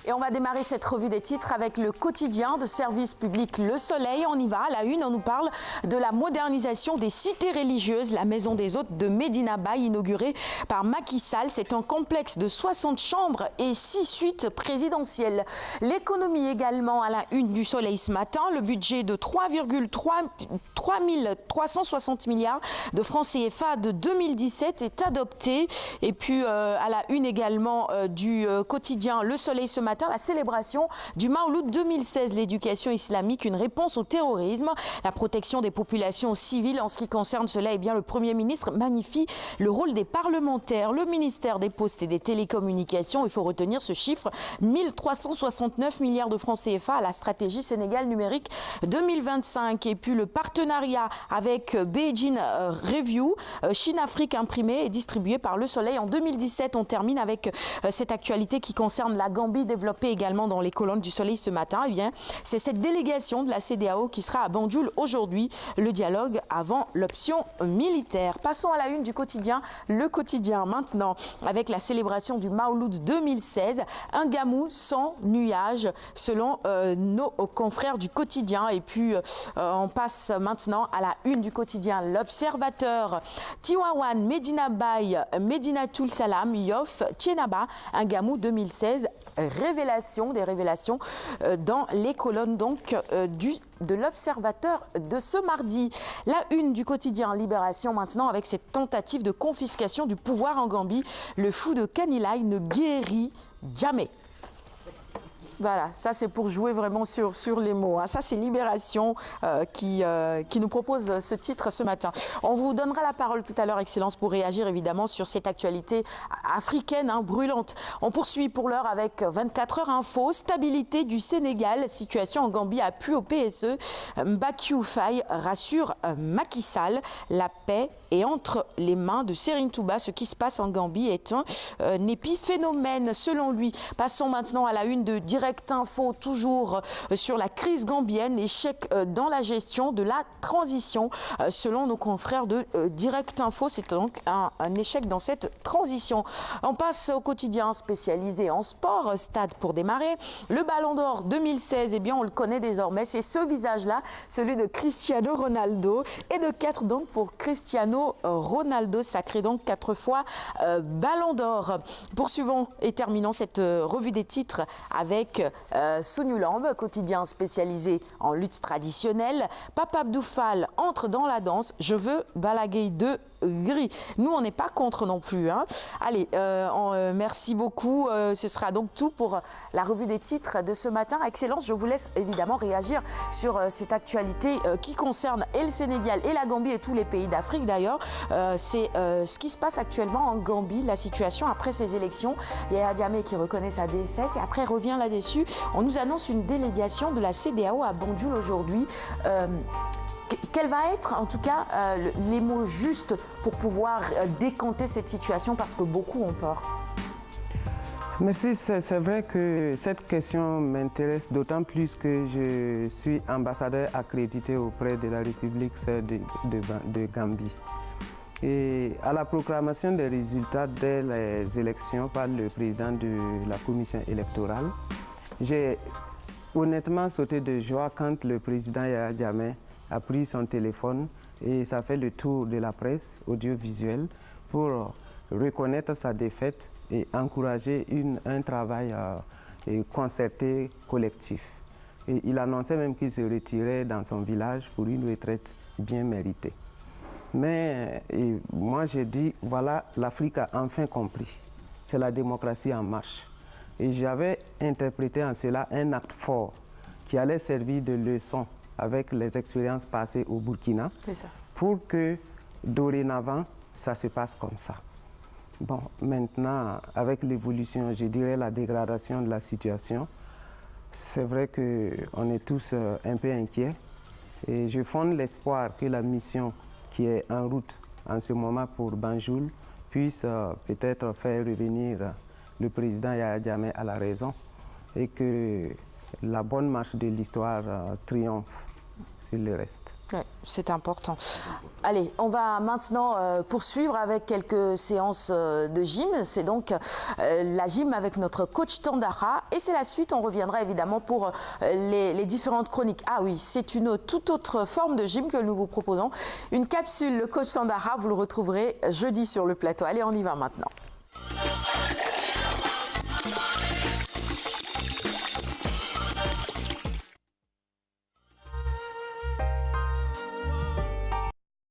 Et on va démarrer cette revue des titres avec le quotidien de service public Le Soleil. On y va, à la une, on nous parle de la modernisation des cités religieuses. La maison des hôtes de Medina Baye, inaugurée par Macky Sall. C'est un complexe de 60 chambres et 6 suites présidentielles. L'économie également à la une du Soleil ce matin. Le budget de 3,360 milliards de francs CFA de 2017 est adopté. Et puis à la une également du quotidien Le Soleil ce matin, la célébration du Mawlud 2016, l'éducation islamique, une réponse au terrorisme, la protection des populations civiles. En ce qui concerne cela, eh bien, le Premier ministre magnifie le rôle des parlementaires. Le ministère des Postes et des Télécommunications, il faut retenir ce chiffre, 1369 milliards de francs CFA à la stratégie Sénégal numérique 2025. Et puis le partenariat avec Beijing Review, Chine-Afrique imprimé et distribué par Le Soleil en 2017. On termine avec cette actualité qui concerne la Gambie, développée également dans les colonnes du Soleil ce matin. Eh bien, c'est cette délégation de la CEDEAO qui sera à Banjul aujourd'hui. Le dialogue avant l'option militaire. Passons à la une du quotidien. Le quotidien maintenant avec la célébration du Mawlud 2016. Un gamou sans nuages selon nos confrères du quotidien. Et puis on passe maintenant à la une du quotidien. L'Observateur. Tiwawan, Medina Baye, Medinatul Salam, Yoff, Tienaba, un gamou 2016. Des révélations dans les colonnes donc de l'Observateur de ce mardi. La une du quotidien Libération maintenant avec cette tentative de confiscation du pouvoir en Gambie. Le fou de Kanilaï ne guérit jamais. Voilà, ça c'est pour jouer vraiment sur les mots. Hein. Ça c'est Libération qui nous propose ce titre ce matin. On vous donnera la parole tout à l'heure, Excellence, pour réagir évidemment sur cette actualité africaine brûlante. On poursuit pour l'heure avec 24 heures info. Stabilité du Sénégal, situation en Gambie à pu au PSE. Mbakiou Faye rassure Macky Sall. La paix est entre les mains de Serigne Touba. Ce qui se passe en Gambie est un épiphénomène selon lui. Passons maintenant à la une de Direct Info, toujours sur la crise gambienne, échec dans la gestion de la transition. Selon nos confrères de Direct Info, c'est donc un échec dans cette transition. On passe au quotidien spécialisé en sport, stade pour démarrer. Le Ballon d'Or 2016, eh bien on le connaît désormais, c'est ce visage-là, celui de Cristiano Ronaldo. Et de 4 donc pour Cristiano Ronaldo, sacré donc 4 fois Ballon d'Or. Poursuivons et terminons cette revue des titres avec Sunulamb, quotidien spécialisé en lutte traditionnelle. Papa Abdou Fall entre dans la danse. Je veux Balagay de gris. Nous, on n'est pas contre non plus. Hein. Allez, merci beaucoup. Ce sera donc tout pour la revue des titres de ce matin. Excellence, je vous laisse évidemment réagir sur cette actualité qui concerne et le Sénégal et la Gambie et tous les pays d'Afrique d'ailleurs. C'est ce qui se passe actuellement en Gambie, la situation après ces élections. Il y a Jammeh qui reconnaît sa défaite et après revient là-dessus. On nous annonce une délégation de la CEDEAO à Banjul aujourd'hui. Quels vont être, en tout cas, les mots justes pour pouvoir décanter cette situation parce que beaucoup ont peur? Merci, c'est vrai que cette question m'intéresse d'autant plus que je suis ambassadeur accrédité auprès de la République de Gambie. Et à la proclamation des résultats des élections par le président de la commission électorale, j'ai honnêtement sauté de joie quand le président Yahya Jammeh a pris son téléphone et ça fait le tour de la presse audiovisuelle pour reconnaître sa défaite et encourager un travail concerté, collectif. Et il annonçait même qu'il se retirait dans son village pour une retraite bien méritée. Mais moi j'ai dit, voilà, l'Afrique a enfin compris. C'est la démocratie en marche. Et j'avais interprété en cela un acte fort qui allait servir de leçon avec les expériences passées au Burkina pour que dorénavant, ça se passe comme ça. Bon, maintenant, avec l'évolution, je dirais la dégradation de la situation, c'est vrai qu'on est tous un peu inquiets. Et je fonde l'espoir que la mission qui est en route en ce moment pour Banjul puisse peut-être faire revenir le président Yahya Jammeh à la raison et que la bonne marche de l'histoire triomphe sur le reste. Ouais. C'est important. Allez, on va maintenant poursuivre avec quelques séances de gym. C'est donc la gym avec notre coach Tandara. Et c'est la suite, on reviendra évidemment pour les différentes chroniques. Ah oui, c'est une toute autre forme de gym que nous vous proposons. Une capsule, le coach Tandara, vous le retrouverez jeudi sur le plateau. Allez, on y va maintenant.